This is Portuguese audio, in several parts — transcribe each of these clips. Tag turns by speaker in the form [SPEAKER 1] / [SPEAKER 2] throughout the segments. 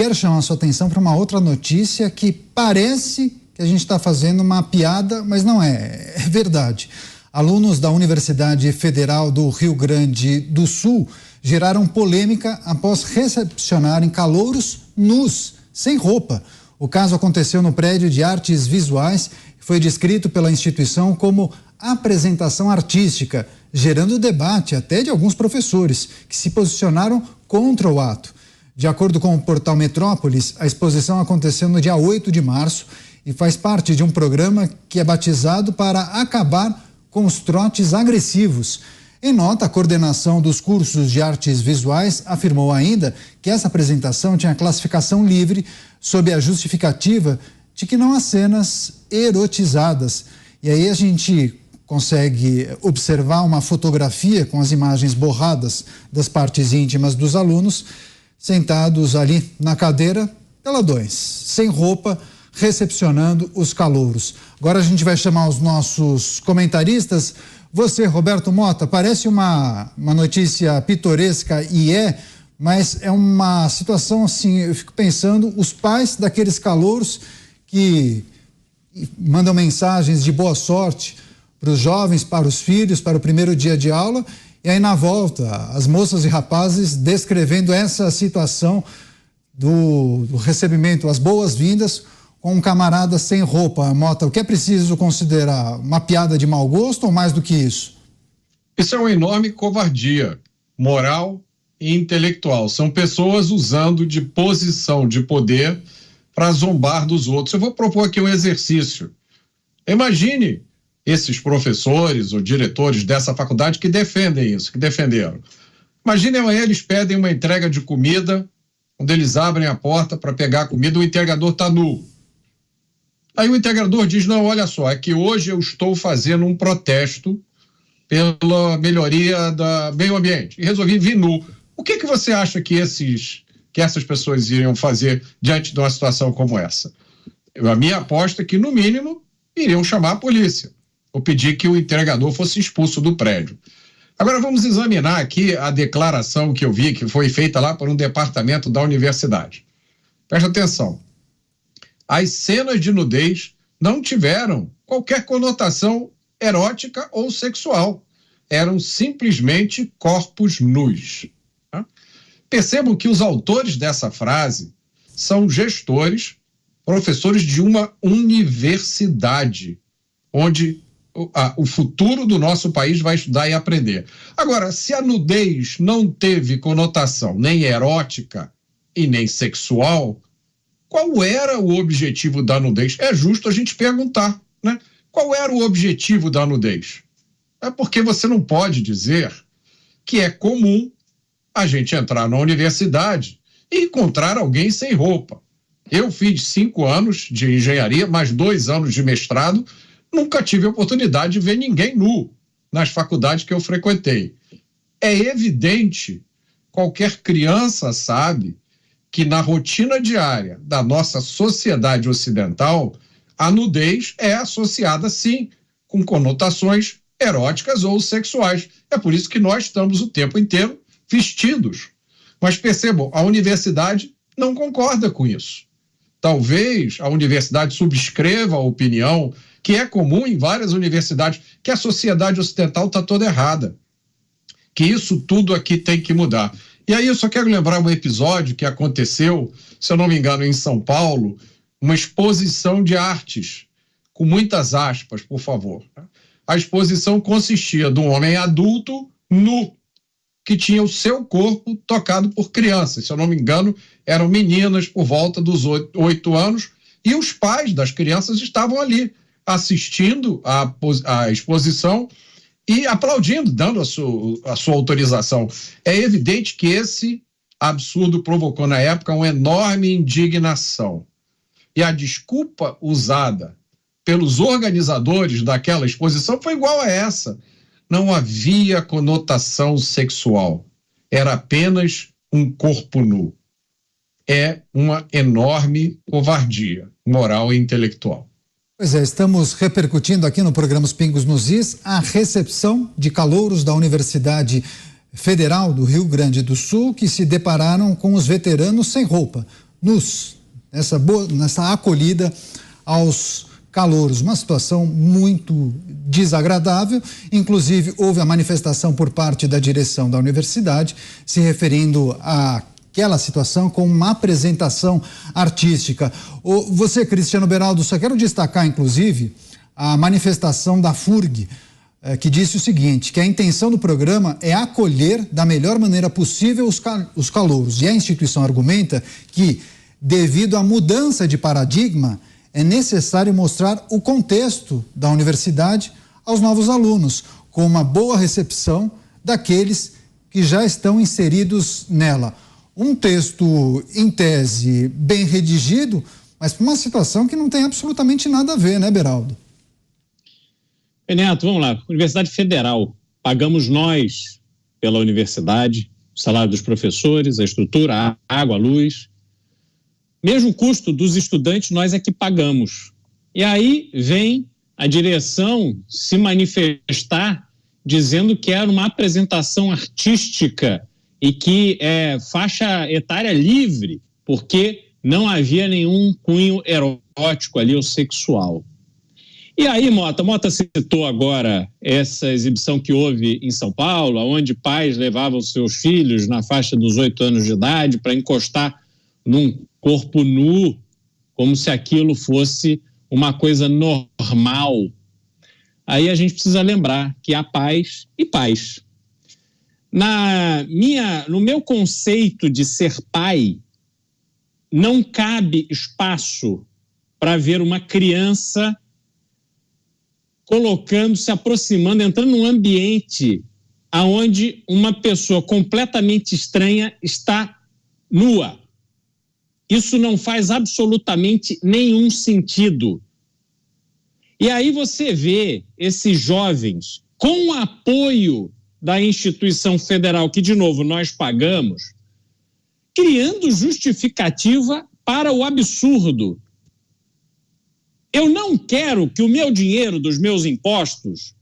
[SPEAKER 1] quero chamar a sua atenção para uma outra notícia que parece que a gente está fazendo uma piada, mas não é, é verdade. Alunos da Universidade Federal do Rio Grande do Sul geraram polêmica após recepcionarem calouros nus, sem roupa. O caso aconteceu no prédio de artes visuais e foi descrito pela instituição como apresentação artística, gerando debate até de alguns professores que se posicionaram contra o ato. De acordo com o portal Metrópolis, a exposição aconteceu no dia 8 de março e faz parte de um programa que é batizado para acabar com os trotes agressivos. Em nota, a coordenação dos cursos de artes visuais afirmou ainda que essa apresentação tinha classificação livre sob a justificativa de que não há cenas erotizadas. E aí a gente consegue observar uma fotografia com as imagens borradas das partes íntimas dos alunos, sentados ali na cadeira, peladões, sem roupa, recepcionando os calouros. Agora a gente vai chamar os nossos comentaristas. Você, Roberto Mota, parece uma notícia pitoresca e mas é uma situação assim, eu fico pensando, os pais daqueles calouros que mandam mensagens de boa sorte para os jovens, para os filhos, para o primeiro dia de aula, e aí na volta, as moças e rapazes descrevendo essa situação do recebimento, as boas-vindas com um camarada sem roupa. Mota, o que é preciso considerar? Uma piada de mau gosto ou mais do que isso?
[SPEAKER 2] Isso é uma enorme covardia moral e intelectual. São pessoas usando de posição de poder para zombar dos outros. Eu vou propor aqui um exercício. Imagine esses professores ou diretores dessa faculdade que defendem isso, que defenderam. Imagine amanhã eles pedem uma entrega de comida, quando eles abrem a porta para pegar a comida, o entregador está nu. Aí o entregador diz, não, olha só, é que hoje eu estou fazendo um protesto pela melhoria do meio ambiente e resolvi vir nu. O que você acha que essas pessoas iriam fazer diante de uma situação como essa? A minha aposta é que, no mínimo, iriam chamar a polícia ou pedir que o entregador fosse expulso do prédio. Agora vamos examinar aqui a declaração que eu vi, que foi feita lá por um departamento da universidade. Presta atenção. As cenas de nudez não tiveram qualquer conotação erótica ou sexual. Eram simplesmente corpos nus. Tá? Percebam que os autores dessa frase são gestores, professores de uma universidade, onde o futuro do nosso país vai estudar e aprender. Agora, se a nudez não teve conotação nem erótica e nem sexual, qual era o objetivo da nudez? É justo a gente perguntar, né? Qual era o objetivo da nudez? É porque você não pode dizer que é comum a gente entrar na universidade e encontrar alguém sem roupa. Eu fiz 5 anos de engenharia, mais 2 anos de mestrado, nunca tive a oportunidade de ver ninguém nu nas faculdades que eu frequentei. É evidente, qualquer criança sabe que na rotina diária da nossa sociedade ocidental, a nudez é associada, sim, com conotações eróticas ou sexuais. É por isso que nós estamos o tempo inteiro vestidos. Mas percebam, a universidade não concorda com isso. Talvez a universidade subscreva a opinião que é comum em várias universidades, que a sociedade ocidental está toda errada, que isso tudo aqui tem que mudar. E aí eu só quero lembrar um episódio que aconteceu, se eu não me engano, em São Paulo, uma exposição de artes, com muitas aspas, por favor. A exposição consistia de um homem adulto, nu, que tinha o seu corpo tocado por crianças. Se eu não me engano, eram meninas por volta dos 8 anos, e os pais das crianças estavam ali, assistindo a exposição e aplaudindo, dando a sua autorização. É evidente que esse absurdo provocou na época uma enorme indignação. E a desculpa usada pelos organizadores daquela exposição foi igual a essa. Não havia conotação sexual. Era apenas um corpo nu. É uma enorme covardia moral e intelectual.
[SPEAKER 1] Pois é, estamos repercutindo aqui no programa Os Pingos nos Is a recepção de calouros da Universidade Federal do Rio Grande do Sul que se depararam com os veteranos sem roupa. nessa acolhida aos calouros. Uma situação muito desagradável. Inclusive, houve a manifestação por parte da direção da universidade se referindo àquela situação com uma apresentação artística. Você, Cristiano Beraldo, só quero destacar, inclusive, a manifestação da FURG, que disse o seguinte, que a intenção do programa é acolher da melhor maneira possível os calouros. E a instituição argumenta que, devido à mudança de paradigma, é necessário mostrar o contexto da universidade aos novos alunos, com uma boa recepção daqueles que já estão inseridos nela. Um texto, em tese, bem redigido, mas para uma situação que não tem absolutamente nada a ver, né, Beraldo?
[SPEAKER 3] Neto, vamos lá. Universidade Federal. Pagamos nós pela universidade, o salário dos professores, a estrutura, a água, a luz. Mesmo custo dos estudantes, nós é que pagamos. E aí vem a direção se manifestar dizendo que era uma apresentação artística e que é faixa etária livre, porque não havia nenhum cunho erótico ali ou sexual. E aí, Mota citou agora essa exibição que houve em São Paulo, onde pais levavam seus filhos na faixa dos 8 anos de idade para encostar num corpo nu, como se aquilo fosse uma coisa normal. Aí a gente precisa lembrar que há pais e pais. No meu conceito de ser pai, não cabe espaço para ver uma criança se aproximando, entrando num ambiente onde uma pessoa completamente estranha está nua. Isso não faz absolutamente nenhum sentido. E aí você vê esses jovens, com o apoio da instituição federal, que, de novo, nós pagamos, criando justificativa para o absurdo. Eu não quero que o meu dinheiro dos meus impostos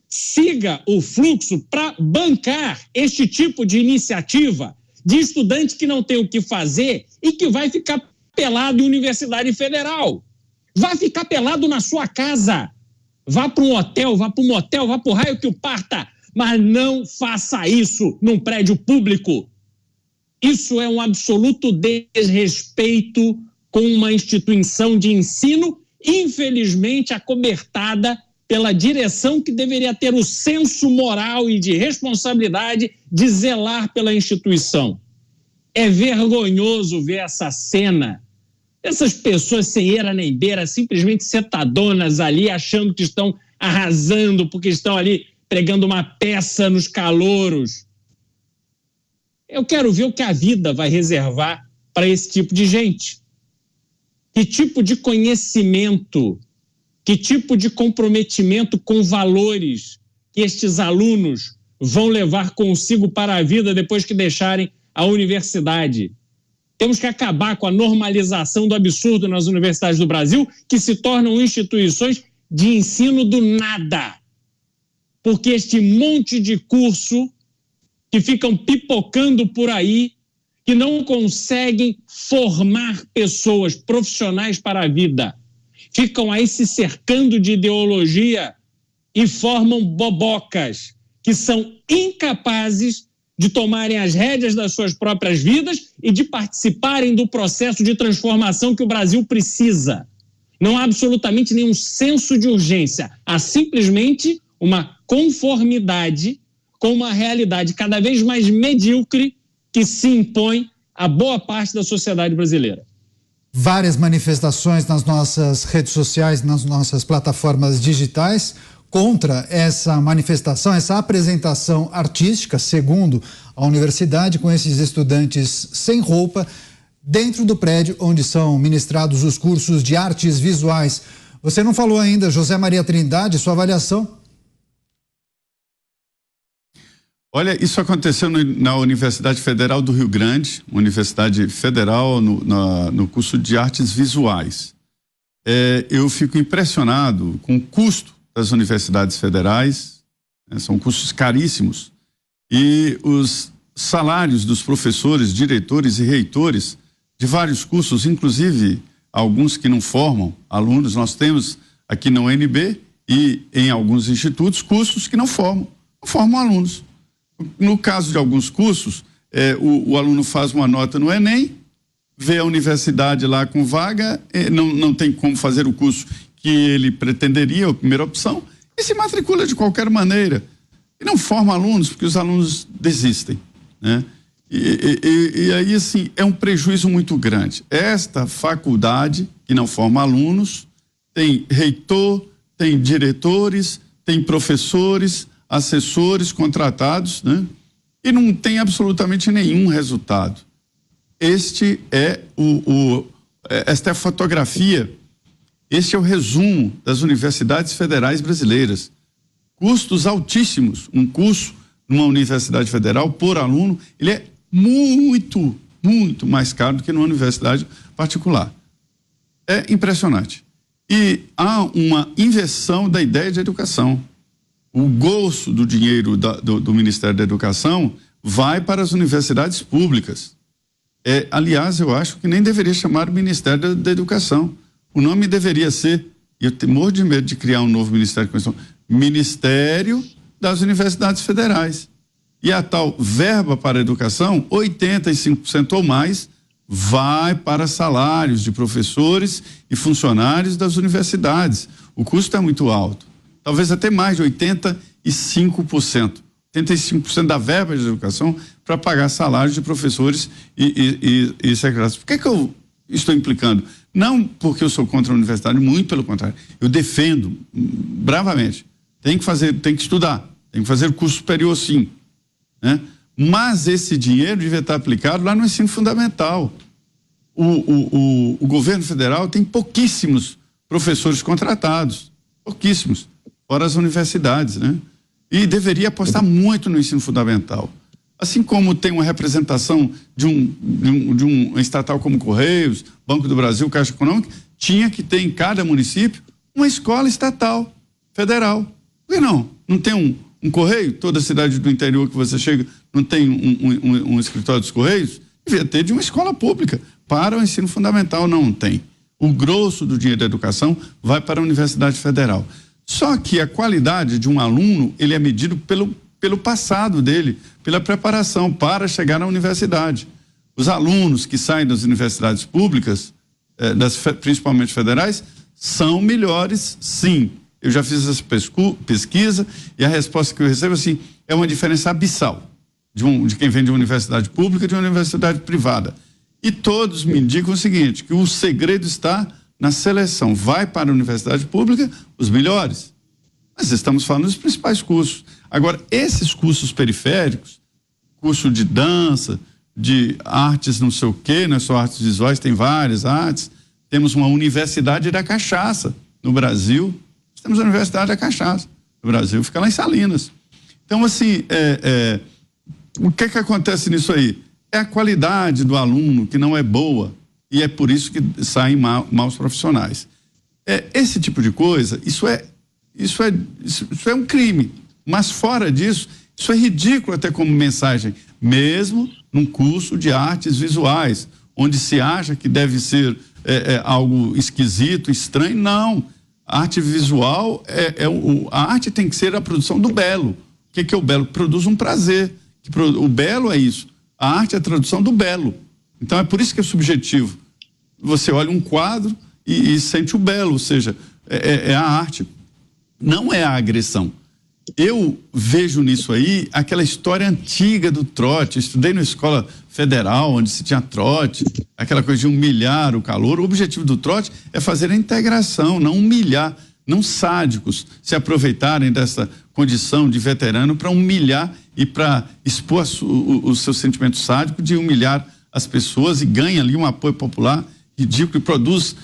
[SPEAKER 3] siga o fluxo para bancar este tipo de iniciativa de estudante que não tem o que fazer e que vai ficar pelado em universidade federal. Vai ficar pelado na sua casa. Vá para um hotel, vá para um motel, vá para o raio que o parta, mas não faça isso num prédio público. Isso é um absoluto desrespeito com uma instituição de ensino, infelizmente acobertada pela direção que deveria ter o senso moral e de responsabilidade de zelar pela instituição. É vergonhoso ver essa cena, essas pessoas sem eira nem beira, simplesmente sentadonas ali, achando que estão arrasando, porque estão ali pregando uma peça nos calouros. Eu quero ver o que a vida vai reservar para esse tipo de gente. Que tipo de conhecimento, que tipo de comprometimento com valores que estes alunos vão levar consigo para a vida depois que deixarem a universidade. Temos que acabar com a normalização do absurdo nas universidades do Brasil, que se tornam instituições de ensino do nada. Porque este monte de curso que ficam pipocando por aí, que não conseguem formar pessoas profissionais para a vida, ficam aí se cercando de ideologia e formam bobocas que são incapazes de tomarem as rédeas das suas próprias vidas e de participarem do processo de transformação que o Brasil precisa. Não há absolutamente nenhum senso de urgência, há simplesmente uma conformidade com uma realidade cada vez mais medíocre que se impõe a boa parte da sociedade brasileira.
[SPEAKER 1] Várias manifestações nas nossas redes sociais, nas nossas plataformas digitais, contra essa manifestação, essa apresentação artística, segundo a universidade, com esses estudantes sem roupa, dentro do prédio onde são ministrados os cursos de artes visuais. Você não falou ainda, José Maria Trindade, sua avaliação?
[SPEAKER 4] Olha, isso aconteceu na Universidade Federal do Rio Grande, Universidade Federal no curso de artes visuais. Eu fico impressionado com o custo das universidades federais, são cursos caríssimos, e os salários dos professores, diretores e reitores de vários cursos, inclusive alguns que não formam alunos. Nós temos aqui na UNB e em alguns institutos cursos que não formam alunos. No caso de alguns cursos, o aluno faz uma nota no Enem, vê a universidade lá com vaga, não tem como fazer o curso que ele pretenderia, a primeira opção, e se matricula de qualquer maneira. E não forma alunos, porque os alunos desistem, né? E aí, assim, é um prejuízo muito grande. Esta faculdade, que não forma alunos, tem reitor, tem diretores, tem professores, assessores contratados, né? E não tem absolutamente nenhum resultado. Esta é a fotografia, este é o resumo das universidades federais brasileiras. Custos altíssimos. Um curso numa universidade federal, por aluno, ele é muito, muito mais caro do que numa universidade particular. É impressionante. E há uma inversão da ideia de educação. O grosso do dinheiro do Ministério da Educação vai para as universidades públicas. Aliás, eu acho que nem deveria chamar Ministério da Educação. O nome deveria ser, e eu morro de medo de criar um novo Ministério de Educação, Ministério das Universidades Federais. E a tal verba para a educação, 85% ou mais, vai para salários de professores e funcionários das universidades. O custo é muito alto, talvez até mais de 85%. 85% da verba de educação para pagar salários de professores e secretários. Por que eu estou implicando? Não porque eu sou contra a universidade, muito pelo contrário. Eu defendo bravamente. Tem que estudar, tem que fazer o curso superior, sim, né? Mas esse dinheiro devia estar aplicado lá no ensino fundamental. O governo federal tem pouquíssimos professores contratados, pouquíssimos, fora as universidades, né? E deveria apostar muito no ensino fundamental. Assim como tem uma representação de um estatal como Correios, Banco do Brasil, Caixa Econômica, tinha que ter em cada município uma escola estatal, federal. Por que não? Não tem um correio? Toda cidade do interior que você chega não tem um escritório dos Correios? Devia ter de uma escola pública. Para o ensino fundamental não tem. O grosso do dinheiro da educação vai para a Universidade Federal. Só que a qualidade de um aluno, ele é medido pelo passado dele, pela preparação para chegar na universidade. Os alunos que saem das universidades públicas, principalmente federais, são melhores, sim. Eu já fiz essa pesquisa e a resposta que eu recebo, assim, é uma diferença abissal de quem vem de uma universidade pública e de uma universidade privada. E todos me indicam o seguinte, que o segredo está na seleção. Vai para a universidade pública os melhores. Mas estamos falando dos principais cursos. Agora, esses cursos periféricos, curso de dança, de artes não sei o quê, não é só artes visuais, tem várias artes. Temos uma universidade da cachaça no Brasil. Temos a Universidade da Cachaça no Brasil, fica lá em Salinas. Então, assim, o que acontece nisso aí? É a qualidade do aluno que não é boa e é por isso que saem maus profissionais. Esse tipo de coisa, isso é um crime, mas fora disso, isso é ridículo até como mensagem, mesmo num curso de artes visuais, onde se acha que deve ser algo esquisito, estranho, não. A arte visual, a arte tem que ser a produção do belo. O que é o belo? Produz um prazer. O belo é isso. A arte é a tradução do belo. Então é por isso que é subjetivo. Você olha um quadro e sente o belo, ou seja, é a arte. Não é a agressão. Eu vejo nisso aí aquela história antiga do trote. Estudei na escola federal, onde se tinha trote, aquela coisa de humilhar o calouro. O objetivo do trote é fazer a integração, não humilhar, não sádicos se aproveitarem dessa condição de veterano para humilhar e para expor o seu sentimento sádico de humilhar as pessoas e ganha ali um apoio popular ridículo e produz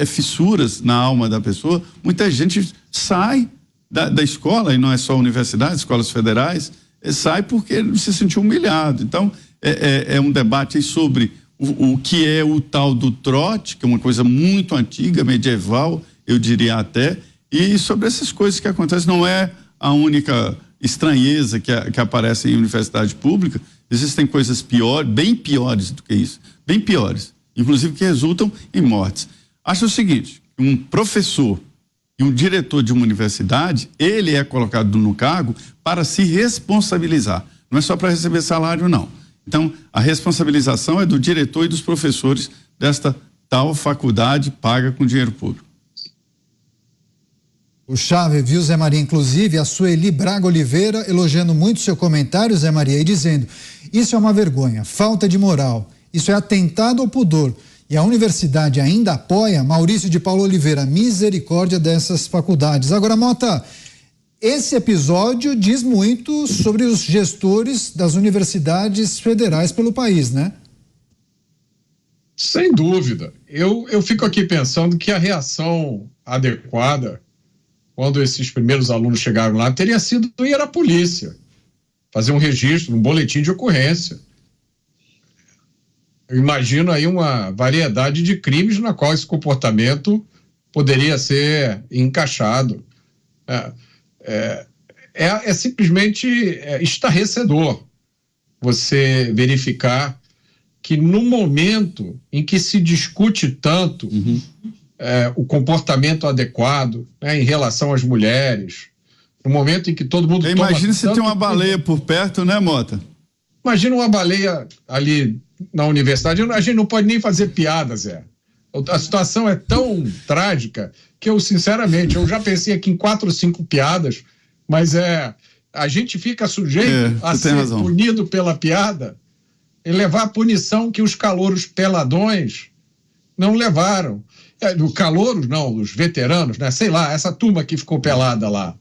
[SPEAKER 4] fissuras na alma da pessoa. Muita gente sai da escola, e não é só a universidade, escolas federais, sai porque se sentiu humilhado. Então, é um debate aí sobre o que é o tal do trote, que é uma coisa muito antiga, medieval, eu diria até, e sobre essas coisas que acontecem. Não é a única estranheza que aparece em universidade pública, existem coisas piores, bem piores do que isso, bem piores. inclusive que resultam em mortes. Acho o seguinte, um professor e um diretor de uma universidade, ele é colocado no cargo para se responsabilizar. Não é só para receber salário, não. Então, a responsabilização é do diretor e dos professores desta tal faculdade paga com dinheiro público.
[SPEAKER 1] O chave, viu, Zé Maria? Inclusive, a Sueli Braga Oliveira elogiando muito seu comentário, Zé Maria, e dizendo: isso é uma vergonha, falta de moral, isso é atentado ao pudor. E a universidade ainda apoia. Maurício de Paulo Oliveira, misericórdia dessas faculdades. Agora, Mota, esse episódio diz muito sobre os gestores das universidades federais pelo país, né?
[SPEAKER 2] Sem dúvida. Eu fico aqui pensando que a reação adequada, quando esses primeiros alunos chegaram lá, teria sido ir à polícia, fazer um registro, um boletim de ocorrência. Eu imagino aí uma variedade de crimes na qual esse comportamento poderia ser encaixado. É simplesmente estarrecedor você verificar que no momento em que se discute tanto o comportamento adequado, né, em relação às mulheres, no momento em que todo mundo...
[SPEAKER 4] Imagina se tem uma baleia por perto, né, Mota?
[SPEAKER 2] Imagina uma baleia ali na universidade, a gente não pode nem fazer piada, Zé. A situação é tão trágica que eu, sinceramente, eu já pensei aqui em 4 ou 5 piadas, mas a gente fica sujeito a ser punido pela piada e levar a punição que os calouros peladões não levaram. Os calouros, não, os veteranos, né? Sei lá, essa turma que ficou pelada lá.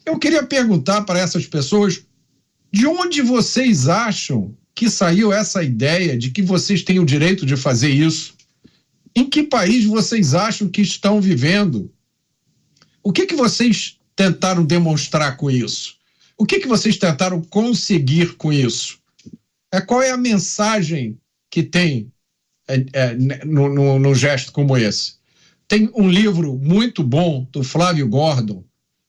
[SPEAKER 2] Eu queria perguntar para essas pessoas, de onde vocês acham que saiu essa ideia de que vocês têm o direito de fazer isso? Em que país vocês acham que estão vivendo? O que vocês tentaram demonstrar com isso? O que vocês tentaram conseguir com isso? Qual é a mensagem que tem num gesto como esse? Tem um livro muito bom do Flávio Gordon,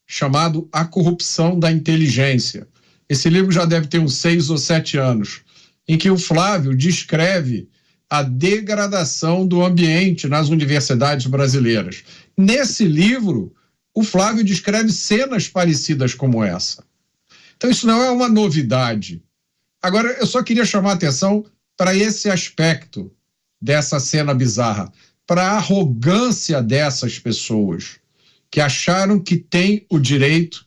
[SPEAKER 2] chamado A Corrupção da Inteligência. Esse livro já deve ter uns 6 ou 7 anos, em que o Flávio descreve a degradação do ambiente nas universidades brasileiras. Nesse livro, o Flávio descreve cenas parecidas como essa. Então, isso não é uma novidade. Agora, eu só queria chamar a atenção para esse aspecto dessa cena bizarra, para a arrogância dessas pessoas que acharam que têm o direito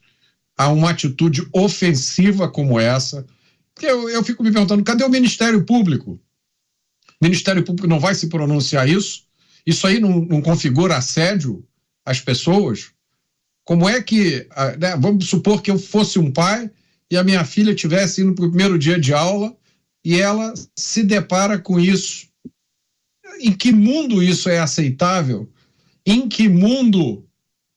[SPEAKER 2] a uma atitude ofensiva como essa. Eu fico me perguntando, cadê o Ministério Público? O Ministério Público não vai se pronunciar isso? Isso aí não configura assédio às pessoas? Como é que, né, vamos supor que eu fosse um pai e a minha filha estivesse indo para o primeiro dia de aula e ela se depara com isso. Em que mundo isso é aceitável? Em que mundo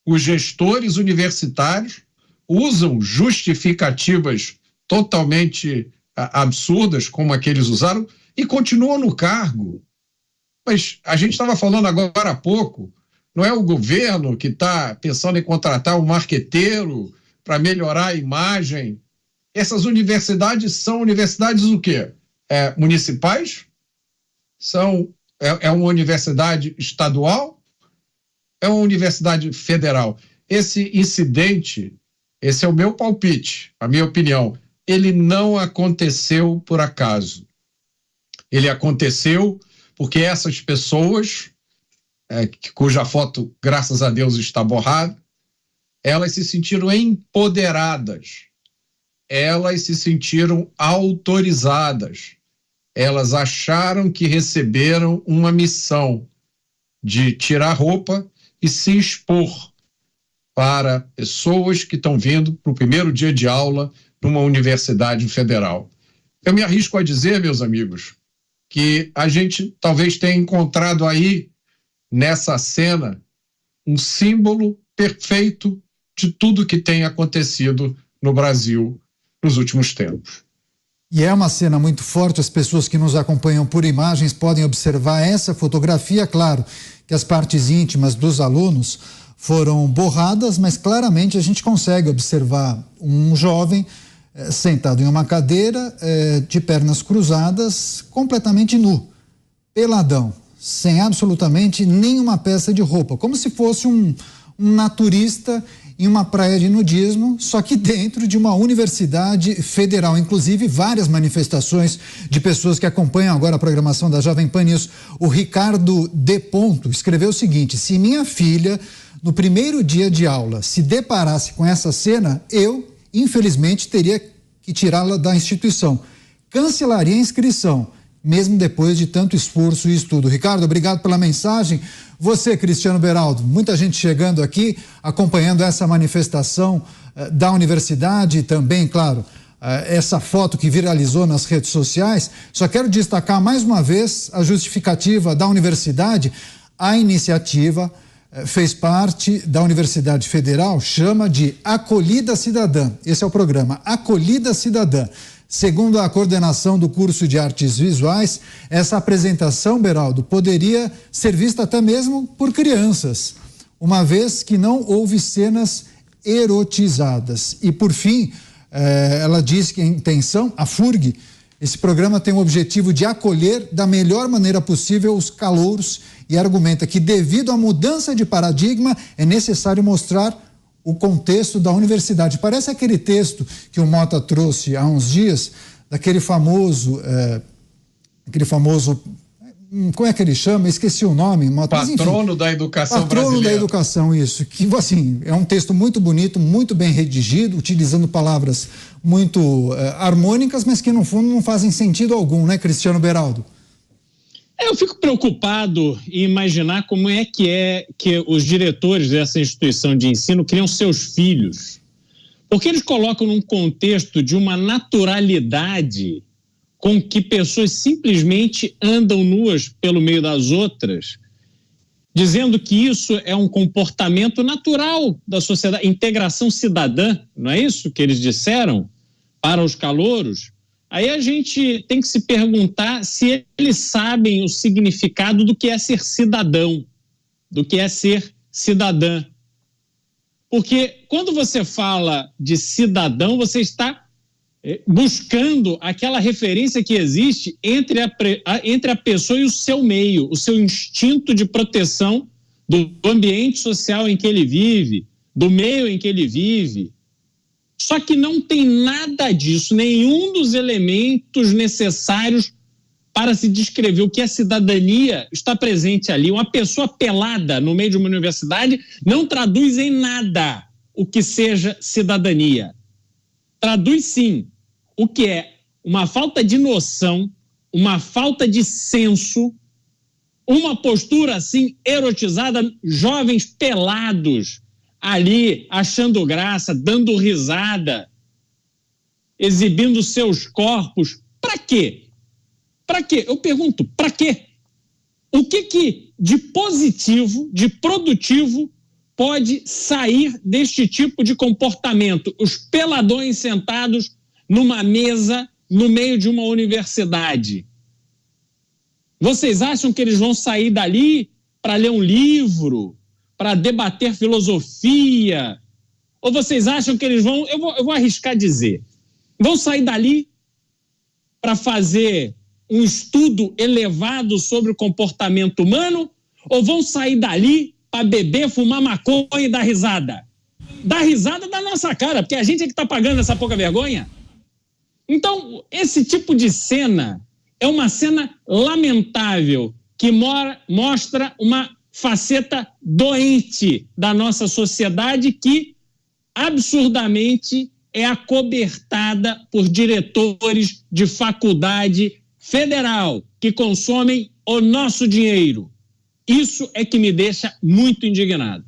[SPEAKER 2] os gestores universitários usam justificativas totalmente absurdas, como aqueles usaram, e continuam no cargo? Mas a gente estava falando agora há pouco, não é o governo que está pensando em contratar um marqueteiro para melhorar a imagem? Essas universidades são universidades o quê? Municipais? É uma universidade estadual? É uma universidade federal? Esse incidente, esse é o meu palpite, a minha opinião, ele não aconteceu por acaso. Ele aconteceu porque essas pessoas, cuja foto, graças a Deus, está borrada, elas se sentiram empoderadas, elas se sentiram autorizadas, elas acharam que receberam uma missão de tirar roupa e se expor para pessoas que estão vindo para o primeiro dia de aula numa universidade federal. Eu me arrisco a dizer, meus amigos, que a gente talvez tenha encontrado aí, nessa cena, um símbolo perfeito de tudo que tem acontecido no Brasil nos últimos tempos.
[SPEAKER 1] E é uma cena muito forte, as pessoas que nos acompanham por imagens podem observar essa fotografia. Claro que as partes íntimas dos alunos foram borradas, mas claramente a gente consegue observar um jovem sentado em uma cadeira, de pernas cruzadas, completamente nu. peladão, sem absolutamente nenhuma peça de roupa, como se fosse um naturista em uma praia de nudismo, só que dentro de uma universidade federal. Inclusive, várias manifestações de pessoas que acompanham agora a programação da Jovem Pan News. O Ricardo D. Ponto escreveu o seguinte: se minha filha, no primeiro dia de aula, se deparasse com essa cena, eu, infelizmente, teria que tirá-la da instituição. Cancelaria a inscrição, mesmo depois de tanto esforço e estudo. Ricardo, obrigado pela mensagem. Você, Cristiano Beraldo, muita gente chegando aqui, acompanhando essa manifestação da universidade e também, claro, essa foto que viralizou nas redes sociais. Só quero destacar mais uma vez a justificativa da universidade. A iniciativa fez parte da Universidade Federal, chama de Acolhida Cidadã. Esse é o programa, Acolhida Cidadã. Segundo a coordenação do curso de artes visuais, essa apresentação, Beraldo, poderia ser vista até mesmo por crianças, uma vez que não houve cenas erotizadas. E, por fim, ela diz que a intenção, a FURG, esse programa tem o objetivo de acolher da melhor maneira possível os calouros e argumenta que, devido à mudança de paradigma, é necessário mostrar o contexto da universidade. Parece aquele texto que o Mota trouxe há uns dias, daquele famoso, como é que ele chama? Esqueci o nome. Mota,
[SPEAKER 2] Patrono da Educação Brasileira.
[SPEAKER 1] Patrono da Educação, isso. Que, assim, é um texto muito bonito, muito bem redigido, utilizando palavras muito harmônicas, mas que, no fundo, não fazem sentido algum, né, Cristiano Beraldo?
[SPEAKER 3] Eu fico preocupado em imaginar como é que os diretores dessa instituição de ensino criam seus filhos. Porque eles colocam num contexto de uma naturalidade com que pessoas simplesmente andam nuas pelo meio das outras, dizendo que isso é um comportamento natural da sociedade, integração cidadã, não é isso que eles disseram para os calouros? Aí a gente tem que se perguntar se eles sabem o significado do que é ser cidadão, do que é ser cidadã. Porque quando você fala de cidadão, você está buscando aquela referência que existe entre a pessoa e o seu meio, o seu instinto de proteção do ambiente social em que ele vive, do meio em que ele vive. Só que não tem nada disso, nenhum dos elementos necessários para se descrever o que é cidadania está presente ali. Uma pessoa pelada no meio de uma universidade não traduz em nada o que seja cidadania. Traduz sim o que é uma falta de noção, uma falta de senso, uma postura assim erotizada, jovens pelados ali achando graça, dando risada, exibindo seus corpos. Para quê? Para quê? Eu pergunto, para quê? O que de positivo, de produtivo, pode sair deste tipo de comportamento? Os peladões sentados numa mesa no meio de uma universidade. Vocês acham que eles vão sair dali para ler um livro, para debater filosofia? Ou vocês acham que eles vão, eu vou arriscar dizer, vão sair dali para fazer um estudo elevado sobre o comportamento humano? Ou vão sair dali para beber, fumar maconha e dar risada? Dar risada da nossa cara, porque a gente é que está pagando essa pouca vergonha. Então, esse tipo de cena é uma cena lamentável que mostra uma faceta doente da nossa sociedade que absurdamente é acobertada por diretores de faculdade federal que consomem o nosso dinheiro. Isso é que me deixa muito indignado.